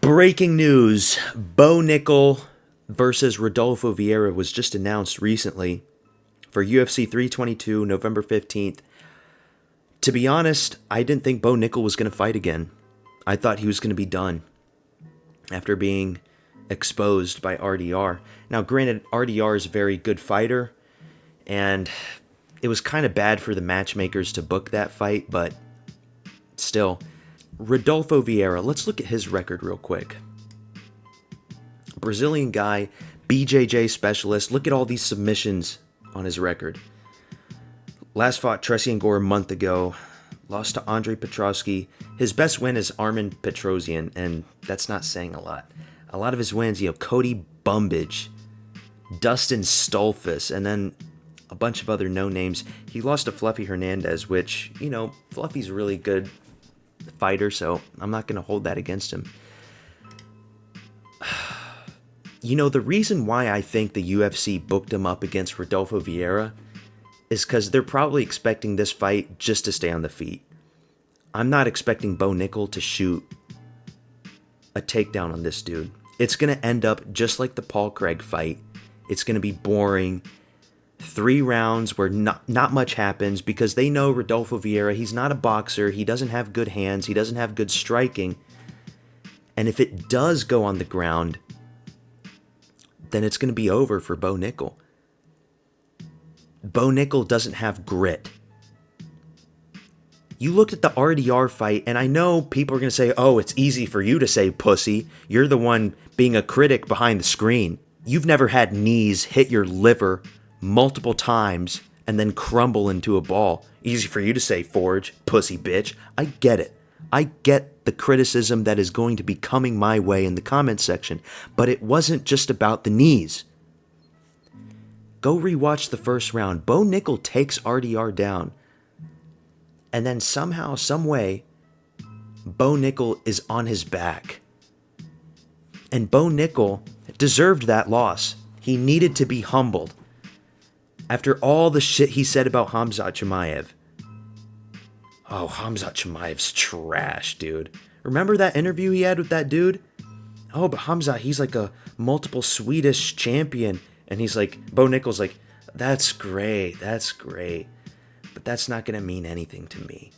Breaking news. Bo Nickal versus Rodolfo Viera was just announced recently for UFC 322, November 15th. To be honest, I didn't think Bo Nickal was going to fight again. I thought he was going to be done after being exposed by RDR. Now, granted, RDR is a very good fighter, and it was kind of bad for the matchmakers to book that fight, but still. Rodolfo Viera, let's look at his record real quick. Brazilian guy, BJJ specialist. Look at all these submissions on his record. Last fought Tresian Gore a month ago. Lost to Andre Petrosky. His best win is Armin Petrosian, and that's not saying a lot. A lot of his wins, Cody Bumbage, Dustin Stolfus, and then a bunch of other no-names. He lost to Fluffy Hernandez, which, Fluffy's a really good fighter, so I'm not going to hold that against him. The reason why I think the UFC booked him up against Rodolfo Viera is because they're probably expecting this fight just to stay on the feet. I'm not expecting Bo Nickal to shoot a takedown on this dude. It's going to end up just like the Paul Craig fight. It's going to be boring. 3 rounds where not much happens because they know Rodolfo Viera, he's not a boxer. He doesn't have good hands. He doesn't have good striking. And if it does go on the ground, then it's going to be over for Bo Nickal. Bo Nickal doesn't have grit. You looked at the RDR fight, and I know people are going to say, oh, it's easy for you to say pussy. You're the one being a critic behind the screen. You've never had knees hit your liver multiple times and then crumble into a ball. Easy for you to say, Forge, pussy bitch. I get it. I get the criticism that is going to be coming my way in the comment section, but it wasn't just about the knees. Go rewatch the first round. Bo Nickal takes RDR down. And then somehow, some way, Bo Nickal is on his back. And Bo Nickal deserved that loss. He needed to be humbled. After all the shit he said about Khamzat Chimaev. Oh, Khamzat Chimaev's trash, dude. Remember that interview he had with that dude? Oh, but Khamzat, he's like a multiple Swedish champion. And he's like, Bo Nickal's like, that's great, but that's not going to mean anything to me.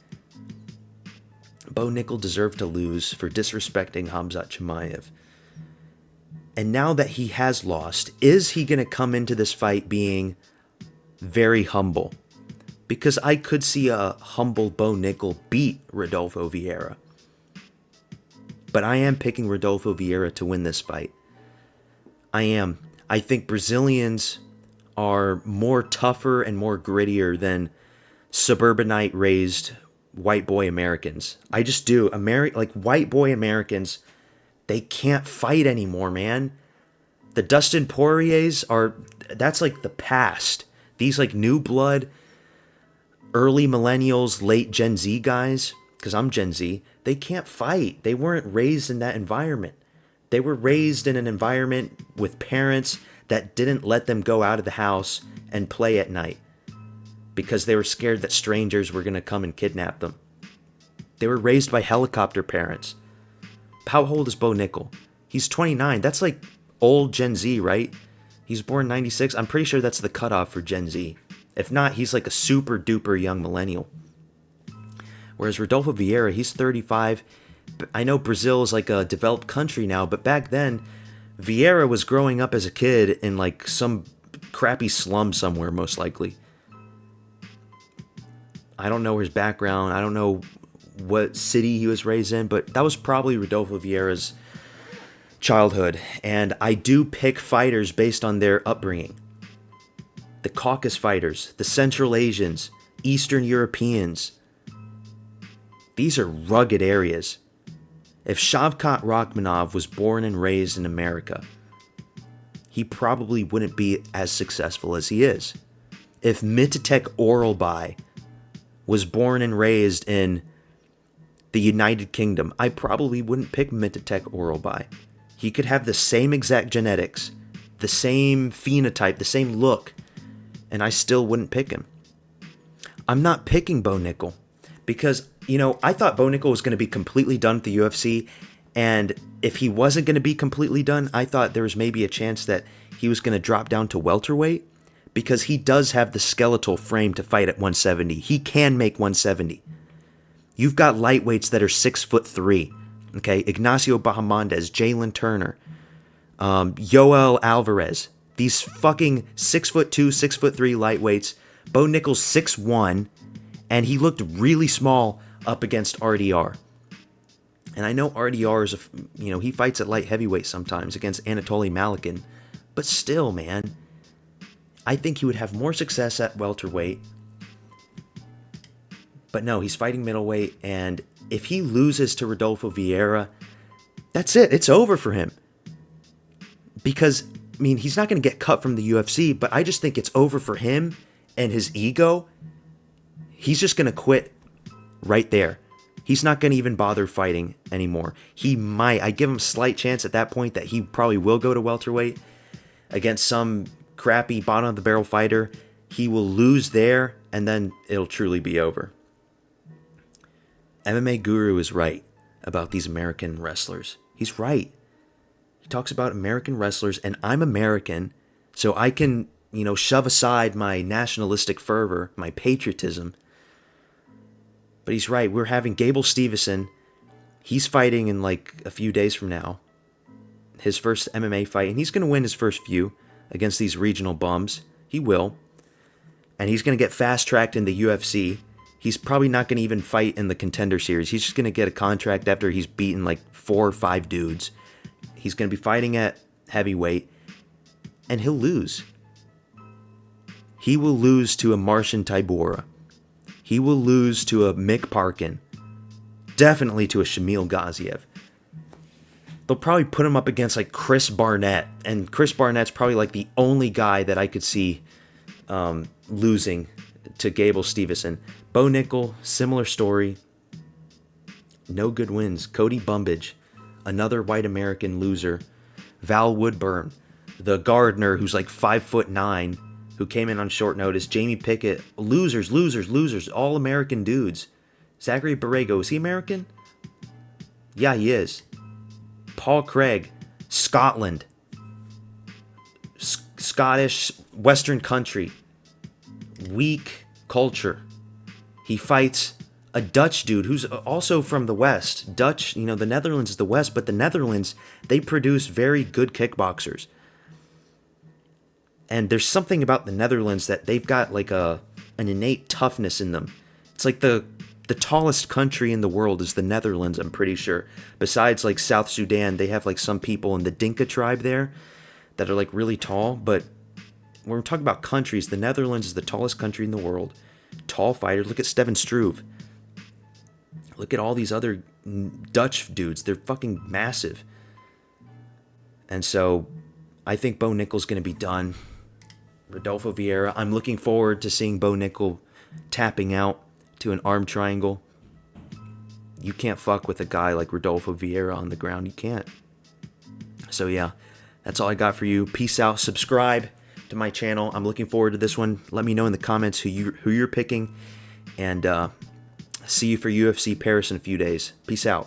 Bo Nickal deserved to lose for disrespecting Khamzat Chimaev. And now that he has lost, is he going to come into this fight being very humble? Because I could see a humble Bo Nickal beat Rodolfo Viera. But I am picking Rodolfo Viera to win this fight. I am. I think Brazilians are more tougher and more grittier than suburbanite raised white boy Americans. I just do. White boy Americans, they can't fight anymore, man. The Dustin Poiriers that's like the past. These new blood, early millennials, late Gen Z guys, because I'm Gen Z, they can't fight. They weren't raised in that environment. They were raised in an environment with parents that didn't let them go out of the house and play at night because they were scared that strangers were going to come and kidnap them. They were raised by helicopter parents. How old is Bo Nickal? He's 29. That's like old Gen Z, right? He's born 96. I'm pretty sure that's the cutoff for Gen Z. If not, he's like a super duper young millennial. Whereas Rodolfo Viera, he's 35. I know Brazil is like a developed country now, but back then, Viera was growing up as a kid in like some crappy slum somewhere, most likely. I don't know his background. I don't know what city he was raised in, but that was probably Rodolfo Viera's childhood. And I do pick fighters based on their upbringing. The Caucasus fighters, the Central Asians, Eastern Europeans. These are rugged areas. If Shavkat Rakhmonov was born and raised in America, he probably wouldn't be as successful as he is. If Mitatek Oralbai was born and raised in the United Kingdom, I probably wouldn't pick Mitatek Oralbai. He could have the same exact genetics, the same phenotype, the same look, and I still wouldn't pick him. I'm not picking Bo Nickal because, I thought Bo Nickal was going to be completely done with the UFC, And if he wasn't going to be completely done, I thought there was maybe a chance that he was going to drop down to welterweight, because he does have the skeletal frame to fight at 170. He can make 170. You've got lightweights that are 6'3". Okay, Ignacio Bahamondes, Jalen Turner, Yoel Alvarez. These fucking 6'2", 6'3" lightweights. Bo Nickal's 6'1", and he looked really small up against RDR. And I know RDR is he fights at light heavyweight sometimes against Anatoly Malikin, but still, man, I think he would have more success at welterweight. But no, he's fighting middleweight, and if he loses to Rodolfo Viera, that's it. It's over for him. Because, I mean, he's not going to get cut from the UFC, but I just think it's over for him and his ego. He's just going to quit right there. He's not going to even bother fighting anymore. He might. I give him a slight chance at that point that he probably will go to welterweight against some crappy bottom-of-the-barrel fighter. He will lose there, and then it'll truly be over. MMA Guru is right about these American wrestlers. He's right. He talks about American wrestlers, and I'm American, so I can, shove aside my nationalistic fervor, my patriotism. But he's right. We're having Gable Steveson. He's fighting in like a few days from now. His first MMA fight, and he's going to win his first few against these regional bums. He will. And he's going to get fast-tracked in the UFC. He's probably not going to even fight in the Contender Series. He's just going to get a contract after he's beaten like 4 or 5 dudes. He's going to be fighting at heavyweight, and he'll lose. He will lose to a Marcin Tybura. He will lose to a Mick Parkin. Definitely to a Shamil Gaziev. They'll probably put him up against like Chris Barnett, and Chris Barnett's probably like the only guy that I could see losing to Gable Steveson. Bo Nickal, similar story. No good wins. Cody Bumbage, another white American loser. Val Woodburn, the gardener who's like 5'9", who came in on short notice. Jamie Pickett, losers, all American dudes. Zachary Borrego, is he American? Yeah, he is. Paul Craig, Scotland. Scottish, Western country. Weak culture. He fights a Dutch dude who's also from the West. Dutch, the Netherlands is the West, but the Netherlands, they produce very good kickboxers. And there's something about the Netherlands that they've got like an innate toughness in them. It's like the tallest country in the world is the Netherlands, I'm pretty sure. Besides like South Sudan, they have like some people in the Dinka tribe there that are like really tall. But when we're talking about countries, the Netherlands is the tallest country in the world. Tall fighter. Look at Steven Struve. Look at all these other Dutch dudes. They're fucking massive. And so I think Bo Nickal's going to be done. Rodolfo Viera. I'm looking forward to seeing Bo Nickal tapping out to an arm triangle. You can't fuck with a guy like Rodolfo Viera on the ground. You can't. So yeah, that's all I got for you. Peace out. Subscribe to my channel. I'm looking forward to this one. Let me know in the comments who you're picking, and see you for UFC Paris in a few days. Peace out.